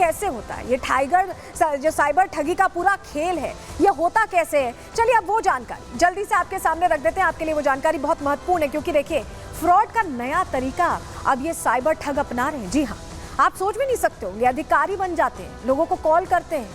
कैसे होता है, ये टाइगर जो साइबर ठगी का पूरा खेल है, ये होता कैसे है। चलिए अब वो जानकारी जल्दी से आपके सामने रख देते हैं। आपके लिए वो जानकारी बहुत महत्वपूर्ण है, क्योंकि देखिए फ्रॉड का नया तरीका अब ये साइबर ठग अपना रहे हैं। जी हाँ, आप सोच भी नहीं सकते होंगे, अधिकारी बन जाते हैं, लोगों को कॉल करते हैं,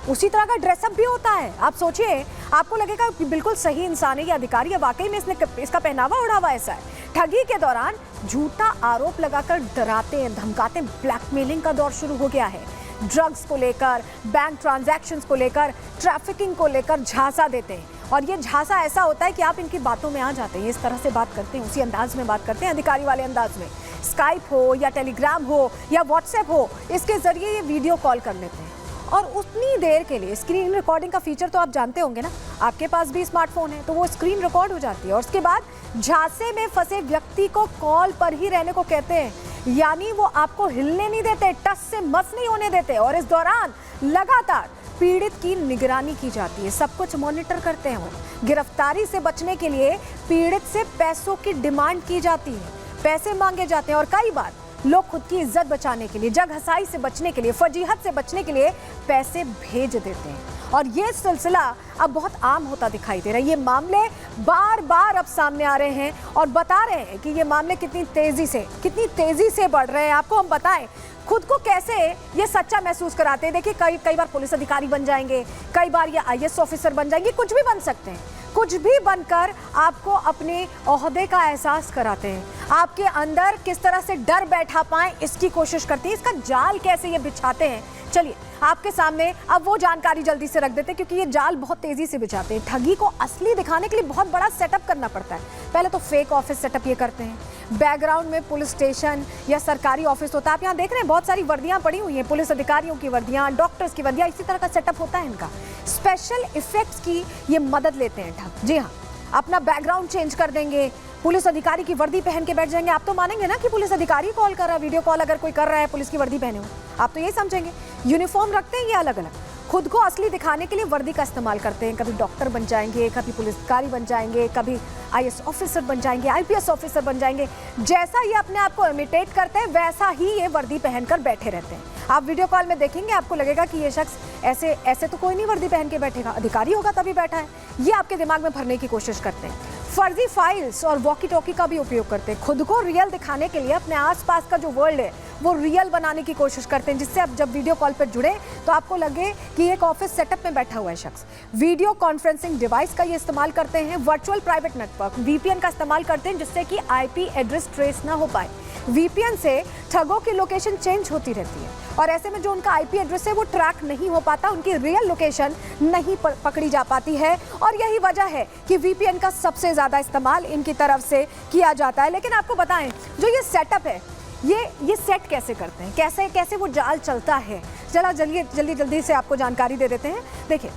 उसी तरह का ड्रेसअप भी होता है। आप सोचिए, आपको लगेगा कि बिल्कुल सही इंसान है ये अधिकारी है, वाकई में इसका पहनावा ओढ़ावा ऐसा है। ठगी के दौरान झूठा आरोप लगाकर डराते हैं, धमकाते हैं, ब्लैकमेलिंग का दौर शुरू हो गया है। ड्रग्स को लेकर, बैंक ट्रांजैक्शंस को लेकर, ट्रैफिकिंग को लेकर झांसा देते हैं, और ये झांसा ऐसा होता है कि आप इनकी बातों में आ जाते हैं। इस तरह से बात करते हैं, उसी अंदाज में बात करते हैं, अधिकारी वाले अंदाज में। स्काइप हो या टेलीग्राम हो या व्हाट्सएप हो, इसके जरिए ये वीडियो कॉल कर लेते हैं, और उतनी देर के लिए स्क्रीन रिकॉर्डिंग का फीचर तो आप जानते होंगे ना, आपके पास भी स्मार्टफोन है तो वो स्क्रीन रिकॉर्ड हो जाती है। और उसके बाद झांसे में फंसे व्यक्ति को कॉल पर ही रहने को कहते हैं, यानी वो आपको हिलने नहीं देते, टस से मस नहीं होने देते, और इस दौरान लगातार पीड़ित की निगरानी की जाती है, सब कुछ मॉनिटर करते हैं वो। गिरफ्तारी से बचने के लिए पीड़ित से पैसों की डिमांड की जाती है, पैसे मांगे जाते हैं, और कई बार लोग खुद की इज्जत बचाने के लिए, जग हसाई से बचने के लिए, फजीहत से बचने के लिए पैसे भेज देते हैं। और ये सिलसिला अब बहुत आम होता दिखाई दे रहा है। ये मामले बार बार अब सामने आ रहे हैं और बता रहे हैं कि ये मामले कितनी तेजी से बढ़ रहे हैं। आपको हम बताएं, खुद को कैसे ये सच्चा महसूस कराते हैं। देखिए कई बार पुलिस अधिकारी बन जाएंगे, कई बार ये आईएएस ऑफिसर बन जाएंगे, कुछ भी बन सकते हैं, कुछ भी बनकर आपको अपने ओहदे का एहसास कराते हैं, आपके अंदर किस तरह से डर बैठा पाएं इसकी कोशिश करते हैं, इसका जाल कैसे ये बिछाते हैं। चलिए आपके सामने अब वो जानकारी जल्दी से रख देते हैं, क्योंकि ये जाल बहुत तेजी से बिछाते हैं। ठगी को असली दिखाने के लिए बहुत बड़ा सेटअप करना पड़ता है। पहले तो फेक ऑफिस सेटअप ये करते हैं, बैकग्राउंड में पुलिस स्टेशन या सरकारी ऑफिस होता है। आप यहाँ देख रहे हैं बहुत सारी वर्दियाँ पड़ी हुई हैं, पुलिस अधिकारियों की वर्दियाँ, डॉक्टर्स की वर्दियाँ, इसी तरह का सेटअप होता है इनका। स्पेशल इफेक्ट्स की ये मदद लेते हैं ठग। जी हाँ, अपना बैकग्राउंड चेंज कर देंगे, पुलिस अधिकारी की वर्दी पहन के बैठ जाएंगे। आप तो मानेंगे ना कि पुलिस अधिकारी कॉल कर रहा है, वीडियो कॉल अगर कोई कर रहा है पुलिस की वर्दी पहने हो, आप तो यही समझेंगे। यूनिफॉर्म रखते हैं ये अलग अलग, खुद को असली दिखाने के लिए वर्दी का इस्तेमाल करते हैं। कभी डॉक्टर बन जाएंगे, कभी पुलिस अधिकारी बन जाएंगे, कभी आईएएस ऑफिसर बन जाएंगे, आईपीएस ऑफिसर बन जाएंगे। जैसा ये अपने आप को इमिटेट करते हैं, वैसा ही ये वर्दी पहनकर बैठे रहते हैं। आप वीडियो कॉल में देखेंगे, आपको लगेगा कि ये शख्स ऐसे तो कोई नहीं वर्दी पहन के बैठेगा, अधिकारी होगा तभी बैठा है। ये आपके दिमाग में भरने की कोशिश करते हैं। फर्जी फाइल्स और वॉकी टॉकी का भी उपयोग करते हैं, खुद को रियल दिखाने के लिए अपने आसपास का जो वर्ल्ड है वो रियल बनाने की कोशिश करते हैं, जिससे आप जब वीडियो कॉल पर जुड़े तो आपको लगे कि एक ऑफिस सेटअप में बैठा हुआ है शख्स। वीडियो कॉन्फ्रेंसिंग डिवाइस का ये इस्तेमाल करते हैं, वर्चुअल प्राइवेट नेटवर्क वीपीएन का इस्तेमाल करते हैं, जिससे कि आईपी एड्रेस ट्रेस ना हो पाए। वीपीएन से ठगों की लोकेशन चेंज होती रहती है, और ऐसे में जो उनका आईपी एड्रेस है वो ट्रैक नहीं हो पाता, उनकी रियल लोकेशन नहीं पकड़ी जा पाती है। और यही वजह है कि वीपीएन का सबसे ज़्यादा इस्तेमाल इनकी तरफ से किया जाता है। लेकिन आपको बताएं, जो ये सेटअप है ये सेट कैसे करते हैं, कैसे वो जाल चलता है, चला जल्दी से आपको जानकारी दे देते हैं। देखिए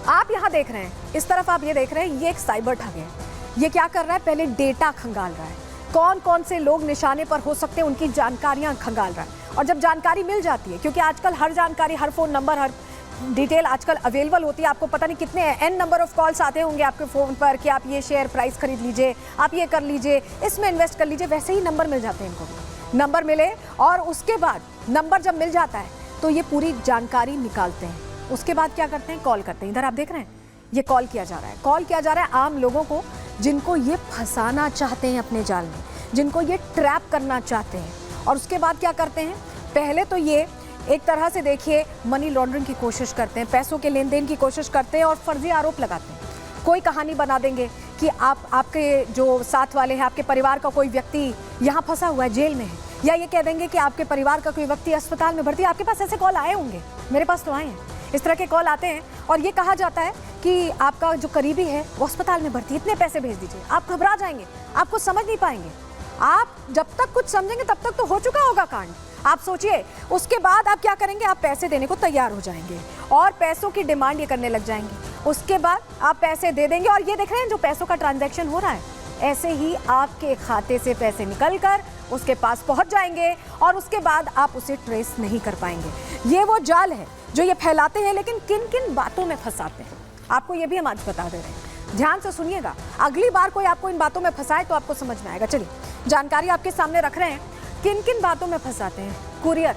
आप यहाँ देख रहे हैं, इस तरफ आप ये देख रहे हैं, ये एक साइबर ठग है। ये क्या कर रहा है, पहले डेटा खंगाल रहा है, कौन से लोग निशाने पर हो सकते हैं उनकी जानकारियां खंगाल रहा है। और जब जानकारी मिल जाती है, क्योंकि आजकल हर जानकारी, हर फोन नंबर, हर डिटेल आजकल अवेलेबल होती है, आपको पता नहीं कितने एन नंबर ऑफ कॉल्स आते होंगे आपके फ़ोन पर कि आप ये शेयर प्राइस खरीद लीजिए, आप ये कर लीजिए, इसमें इन्वेस्ट कर लीजिए। वैसे ही नंबर मिल जाते हैं इनको, नंबर मिले और उसके बाद नंबर जब मिल जाता है तो ये पूरी जानकारी निकालते हैं। उसके बाद क्या करते हैं, कॉल करते हैं। इधर आप देख रहे हैं, ये कॉल किया जा रहा है आम लोगों को, जिनको ये फंसाना चाहते हैं अपने जाल में, जिनको ये ट्रैप करना चाहते हैं। और उसके बाद क्या करते हैं, पहले तो ये एक तरह से देखिए मनी लॉन्ड्रिंग की कोशिश करते हैं, पैसों के लेन देन की कोशिश करते हैं और फर्जी आरोप लगाते हैं। कोई कहानी बना देंगे कि आपके जो साथ वाले हैं, आपके परिवार का कोई व्यक्ति यहाँ फंसा हुआ है, जेल में है, या ये कह देंगे कि आपके परिवार का कोई व्यक्ति अस्पताल में भर्ती है। आपके पास ऐसे कॉल आए होंगे, मेरे पास तो आए हैं, इस तरह के कॉल आते हैं और ये कहा जाता है कि आपका जो करीबी है वो अस्पताल में भर्ती है, इतने पैसे भेज दीजिए। आप घबरा जाएंगे, आप कुछ समझ नहीं पाएंगे। आप जब तक कुछ समझेंगे तब तक तो हो चुका होगा कांड। आप सोचिए, उसके बाद आप क्या करेंगे, आप पैसे देने को तैयार हो जाएंगे और पैसों की डिमांड ये करने लग जाएंगे। उसके बाद आप पैसे दे देंगे और ये देख रहे हैं जो पैसों का ट्रांजैक्शन हो रहा है, ऐसे ही आपके खाते से पैसे निकलकर उसके पास पहुंच जाएंगे और उसके बाद आप उसे ट्रेस नहीं कर पाएंगे। ये वो जाल है जो ये फैलाते हैं, लेकिन किन किन बातों में फंसाते हैं आपको ये भी हम आज बता दे रहे हैं। ध्यान से सुनिएगा, अगली बार कोई आपको इन बातों में फंसाए तो आपको समझ में आएगा। चलिए जानकारी आपके सामने रख रहे हैं, किन किन बातों में फंसाते हैं। कुरियर,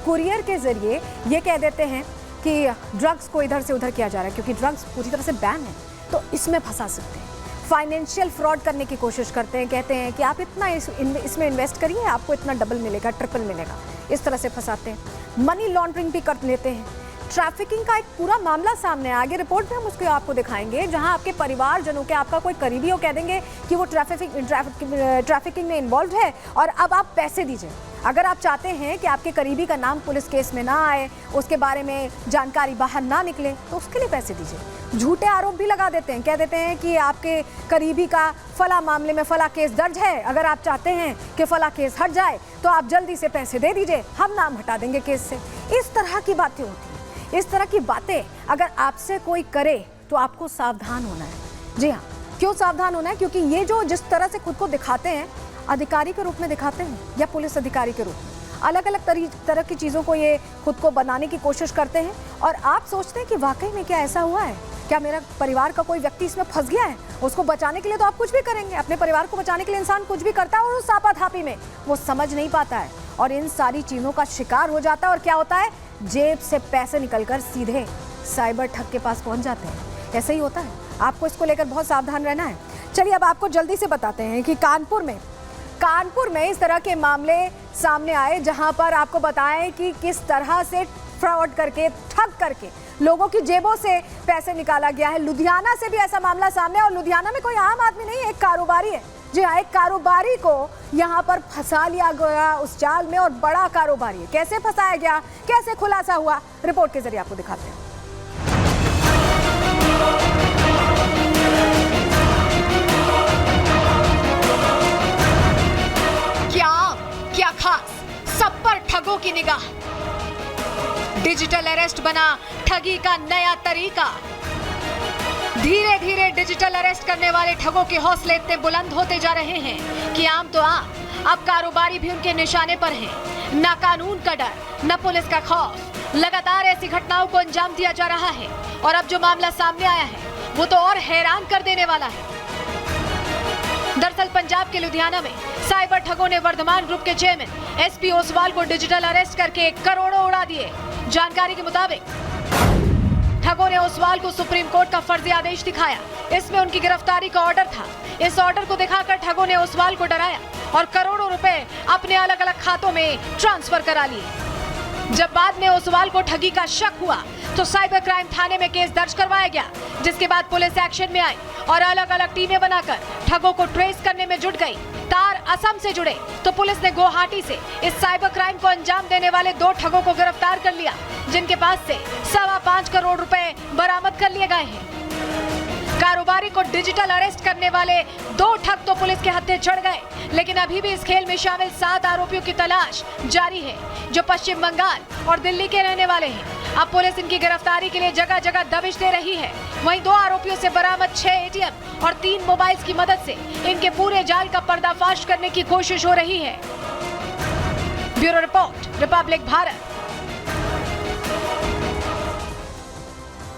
कुरियर के जरिए ये कह देते हैं कि ड्रग्स को इधर से उधर किया जा रहा है, क्योंकि ड्रग्स पूरी तरह से बैन है, तो इसमें फंसा सकते हैं। फाइनेंशियल फ्रॉड करने की कोशिश करते हैं, कहते हैं कि आप इतना इसमें इन्वेस्ट करिए, आपको इतना डबल मिलेगा, ट्रिपल मिलेगा, इस तरह से फंसाते हैं। मनी लॉन्ड्रिंग भी कर लेते हैं। ट्रैफिकिंग का एक पूरा मामला सामने आगे रिपोर्ट में हम उसको आपको दिखाएंगे, जहां आपके परिवारजनों के, आपका कोई करीबी हो, कह देंगे कि वो ट्रैफिकिंग में इन्वॉल्व है और अब आप पैसे दीजिए। अगर आप चाहते हैं कि आपके करीबी का नाम पुलिस केस में ना आए, उसके बारे में जानकारी बाहर ना निकले, तो उसके लिए पैसे दीजिए। झूठे आरोप भी लगा देते हैं, कह देते हैं कि आपके करीबी का फला मामले में फला केस दर्ज है, अगर आप चाहते हैं कि फला केस हट जाए तो आप जल्दी से पैसे दे दीजिए, हम नाम हटा देंगे केस से। इस तरह की बातें होती हैं। इस तरह की बातें अगर आपसे कोई करे तो आपको सावधान होना है। जी हाँ, क्यों सावधान होना है? क्योंकि ये जो जिस तरह से खुद को दिखाते हैं, अधिकारी के रूप में दिखाते हैं या पुलिस अधिकारी के रूप में, अलग अलग तरह की चीज़ों को ये खुद को बनाने की कोशिश करते हैं। और आप सोचते हैं कि वाकई में क्या ऐसा हुआ है, क्या मेरा परिवार का कोई व्यक्ति इसमें फंस गया है? उसको बचाने के लिए तो आप कुछ भी करेंगे, अपने परिवार को बचाने के लिए इंसान कुछ भी करता है, और उस आपाधापी में वो समझ नहीं पाता है और इन सारी चीज़ों का शिकार हो जाता है। और क्या होता है, जेब से पैसे निकलकर सीधे साइबर ठग के पास पहुंच जाते हैं। ऐसे ही होता है, आपको इसको लेकर बहुत सावधान रहना है। चलिए अब आपको जल्दी से बताते हैं कि कानपुर में इस तरह के मामले सामने आए, जहां पर आपको बताएं कि किस तरह से फ्रॉड करके, ठग करके लोगों की जेबों से पैसे निकाला गया है। लुधियाना से भी ऐसा मामला सामने है, और लुधियाना में कोई आम आदमी नहीं, एक कारोबारी है। जी हाँ, एक कारोबारी को यहाँ पर फंसा लिया गया उस जाल में, और बड़ा कारोबारी है। कैसे फंसाया गया, कैसे खुलासा हुआ, रिपोर्ट के जरिए आपको दिखाते हैं। क्या खास, सब पर ठगों की निगाह। डिजिटल अरेस्ट बना ठगी का नया तरीका। धीरे धीरे डिजिटल अरेस्ट करने वाले ठगों के हौसले इतने बुलंद होते जा रहे हैं कि आम तो आम, अब कारोबारी भी उनके निशाने पर हैं। न कानून का डर, न पुलिस का खौफ, लगातार ऐसी घटनाओं को अंजाम दिया जा रहा है। और अब जो मामला सामने आया है वो तो और हैरान कर देने वाला है। दरअसल पंजाब के लुधियाना में साइबर ठगों ने वर्धमान ग्रुप के चेयरमैन एसपी ओसवाल को डिजिटल अरेस्ट करके करोड़ों उड़ा दिए। जानकारी के मुताबिक ठगों ने ओसवाल को सुप्रीम कोर्ट का फर्जी आदेश दिखाया। इसमें उनकी गिरफ्तारी का ऑर्डर था। इस ऑर्डर को दिखाकर ठगों ने ओसवाल को डराया और करोड़ों रुपए अपने अलग अलग खातों में ट्रांसफर करा लिए। जब बाद में ओसवाल को ठगी का शक हुआ तो साइबर क्राइम थाने में केस दर्ज करवाया गया, जिसके बाद पुलिस एक्शन में आई और अलग अलग टीमें बनाकर ठगों को ट्रेस करने में जुट गई। तार असम से जुड़े तो पुलिस ने गुवाहाटी से इस साइबर क्राइम को अंजाम देने वाले 2 ठगों को गिरफ्तार कर लिया, जिनके पास से 5.25 करोड़ रुपए बरामद कर लिए गए हैं। कारोबारी को डिजिटल अरेस्ट करने वाले 2 ठग तो पुलिस के हत्थे चढ़ गए, लेकिन अभी भी इस खेल में शामिल 7 आरोपियों की तलाश जारी है, जो पश्चिम बंगाल और दिल्ली के रहने वाले हैं। अब पुलिस इनकी गिरफ्तारी के लिए जगह जगह दबिश दे रही है। वहीं 2 आरोपियों से बरामद 6 एटीएम और 3 मोबाइल्स की मदद से इनके पूरे जाल का पर्दाफाश करने की कोशिश हो रही है। Bureau report, Republic Bharat.